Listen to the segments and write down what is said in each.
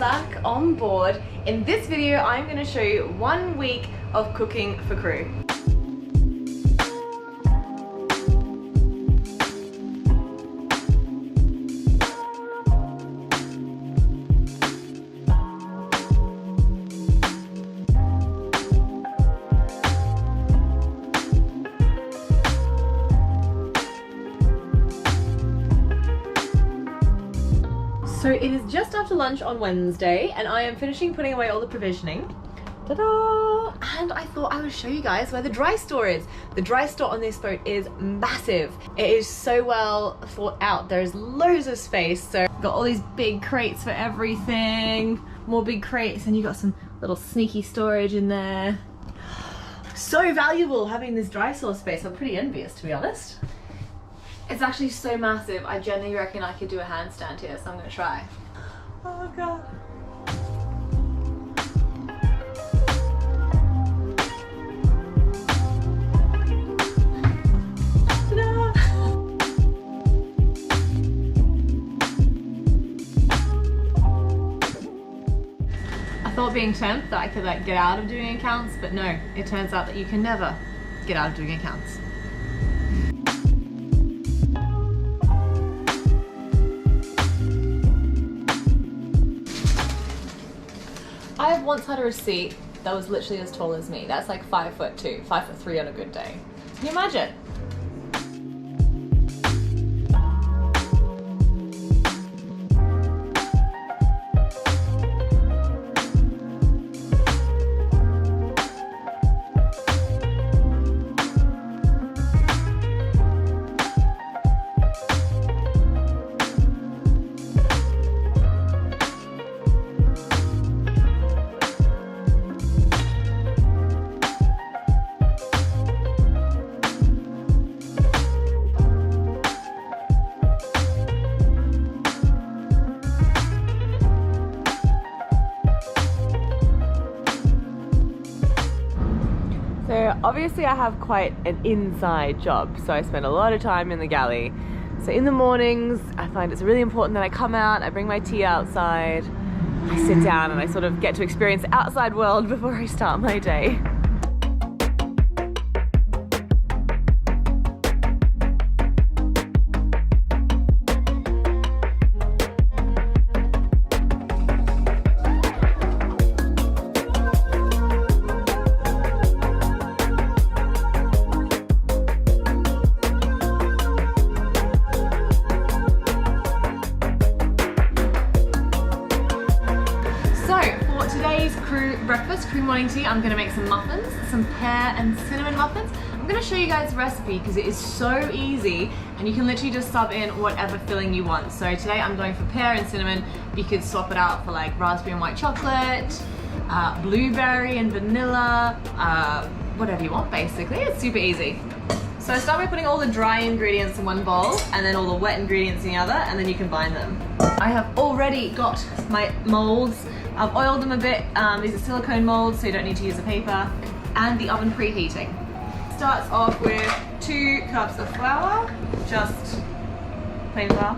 back on board. In this video, I'm going to show you 1 week of cooking for crew. So it is just after lunch on Wednesday and I am finishing putting away all the provisioning. Ta-da! And I thought I would show you guys where the dry store is. The dry store on this boat is massive. It is so well thought out. There's loads of space. So you've got all these big crates for everything, more big crates, and you got some little sneaky storage in there. So valuable having this dry store space. I'm pretty envious, to be honest. It's actually so massive, I genuinely reckon I could do a handstand here, so I'm gonna try. Oh god. No. I thought being temp that I could like get out of doing accounts, but no, it turns out that you can never get out of doing accounts. I have once had a receipt that was literally as tall as me. That's like 5'2", 5'3" on a good day. Can you imagine? So obviously I have quite an inside job, so I spend a lot of time in the galley. So in the mornings, I find it's really important that I come out, I bring my tea outside, I sit down and I sort of get to experience the outside world before I start my day. Breakfast, crew morning tea, I'm gonna make some muffins, some pear and cinnamon muffins. I'm gonna show you guys the recipe because it is so easy and you can literally just sub in whatever filling you want. So today I'm going for pear and cinnamon. You could swap it out for like raspberry and white chocolate, blueberry and vanilla, whatever you want basically. It's super easy. So I start by putting all the dry ingredients in one bowl and then all the wet ingredients in the other, and then you combine them. I have already got my molds. I've oiled them a bit. These are silicone molds, so you don't need to use a paper. And the oven preheating. Starts off with 2 cups of flour, just plain flour.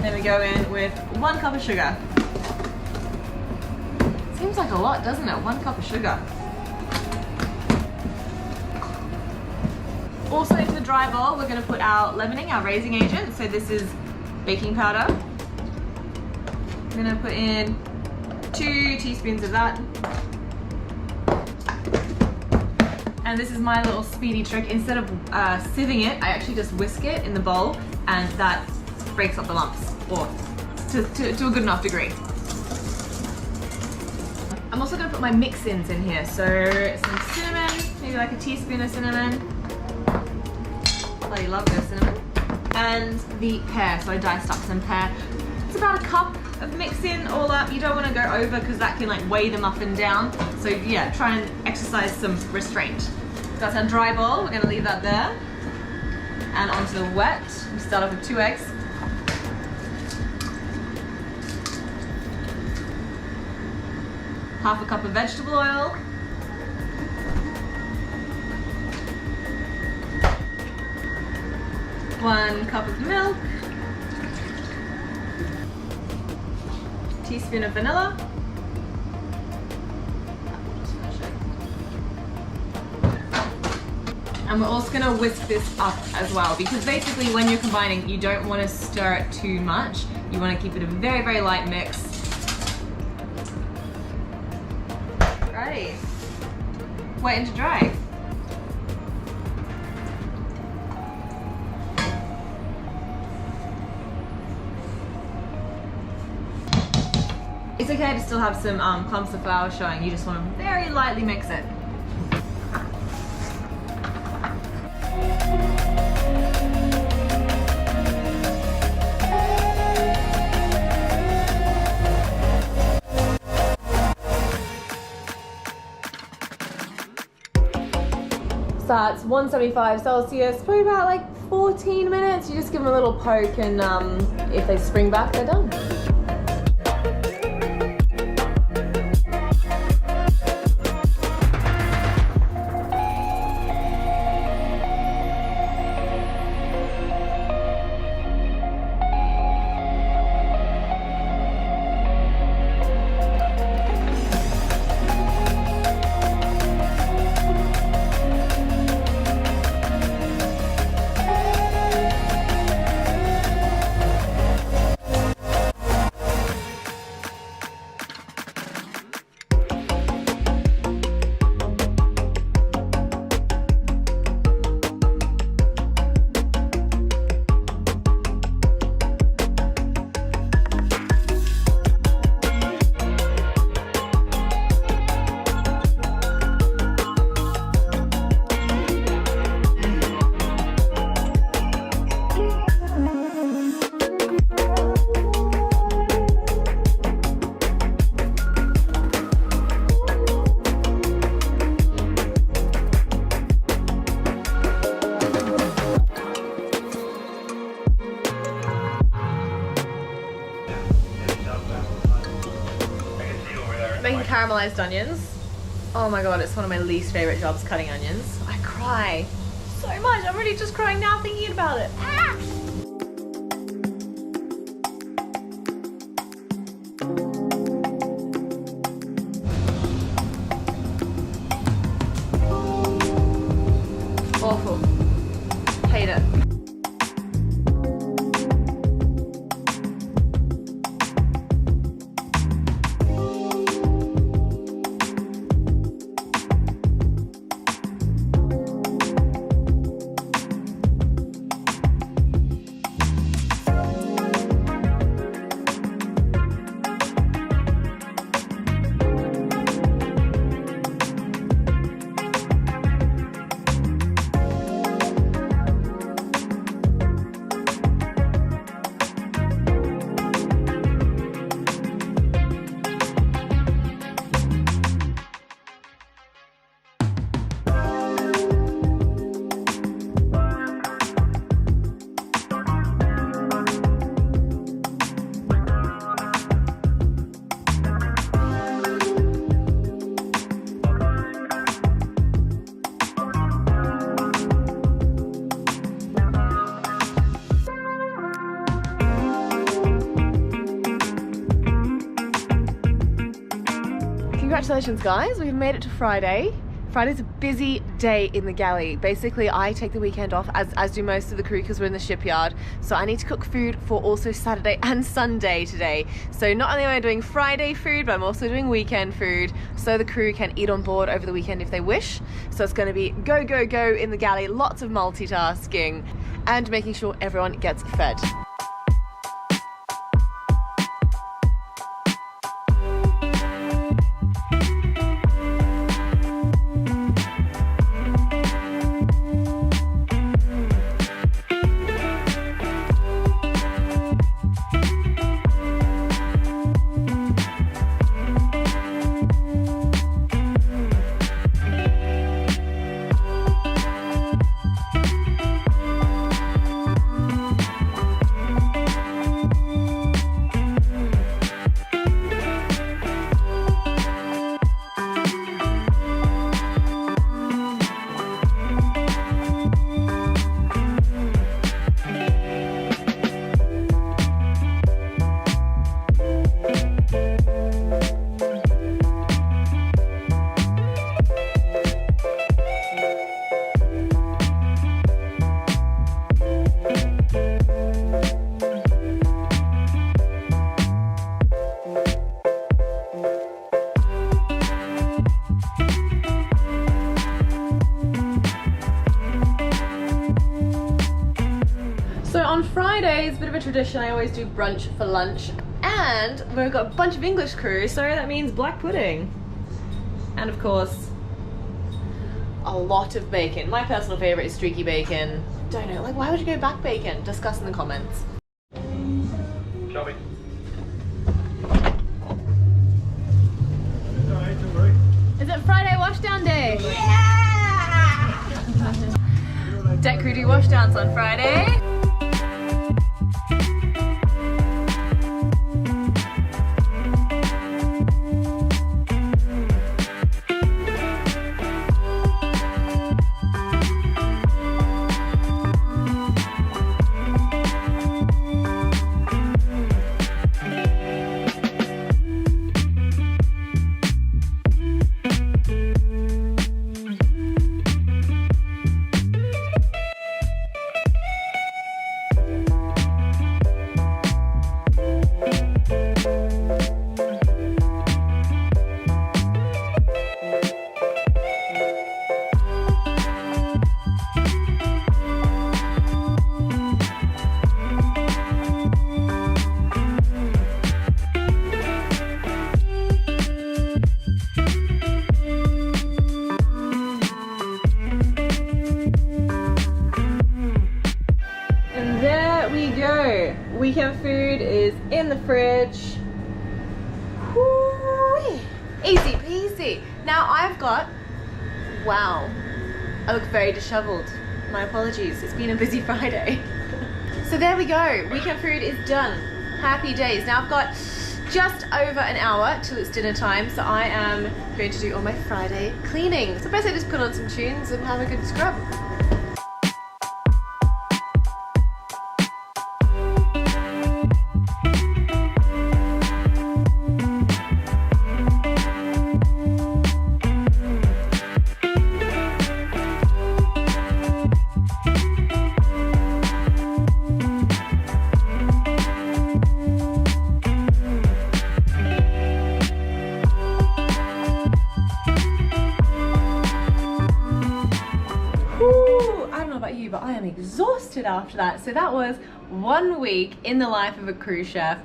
Then we go in with 1 cup of sugar. Seems like a lot, doesn't it? 1 cup of sugar. Also into the dry bowl, we're going to put our leavening, our raising agent. So this is baking powder. I'm going to put in 2 teaspoons of that. And this is my little speedy trick. Instead of sieving it, I actually just whisk it in the bowl, and that breaks up the lumps, or to a good enough degree. I'm also going to put my mix-ins in here. So some cinnamon, maybe like a teaspoon of cinnamon. I love this cinnamon. And the pear, so I diced up some pear. It's about a cup of mix-in all up. You don't want to go over because that can like weigh the muffin down. So yeah, try and exercise some restraint. That's our dry bowl, we're going to leave that there. And onto the wet, we start off with 2 eggs. Half a cup of vegetable oil. 1 cup of milk, teaspoon of vanilla, and we're also going to whisk this up as well, because basically when you're combining, you don't want to stir it too much. You want to keep it a very, very light mix. Alrighty, waiting to dry. It's okay to still have some clumps of flour showing. You just want to very lightly mix it. So it's 175 Celsius, probably about like 14 minutes. You just give them a little poke, and if they spring back, they're done. Making caramelized onions. Oh my god, it's one of my least favorite jobs, cutting onions. I cry so much. I'm really just crying now thinking about it. Ah! Awful. Hate it. Congratulations guys, we've made it to Friday. Friday's a busy day in the galley. Basically, I take the weekend off, as do most of the crew, because we're in the shipyard. So I need to cook food for also Saturday and Sunday today. So not only am I doing Friday food, but I'm also doing weekend food, so the crew can eat on board over the weekend if they wish. So it's going to be go, go, go in the galley, lots of multitasking, and making sure everyone gets fed. it's a bit of a tradition. I always do brunch for lunch. And we've got a bunch of English crew, so that means black pudding. And of course, a lot of bacon. My personal favorite is streaky bacon. Don't know, like, why would you go back bacon? Discuss in the comments. Shopping. Is it Friday washdown day? Yeah! Deck crew do washdowns on Friday. Weekend food is in the fridge. Whoo-wee. Easy peasy. Now I've got, wow, I look very disheveled. My apologies, it's been a busy Friday. So there we go, weekend food is done. Happy days. Now I've got just over an hour till it's dinner time, so I am going to do all my Friday cleaning. So best I just put on some tunes and have a good scrub. But I am exhausted after that. So that was 1 week in the life of a cruise chef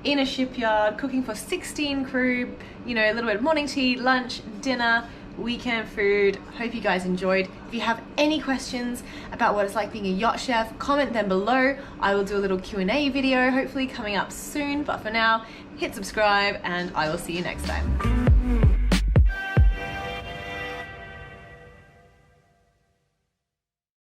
in a shipyard, cooking for 16 crew, you know, a little bit of morning tea, lunch, dinner, weekend food. Hope you guys enjoyed. If you have any questions about what it's like being a yacht chef, comment them below. I will do a little Q&A video, hopefully coming up soon. But for now, hit subscribe and I will see you next time.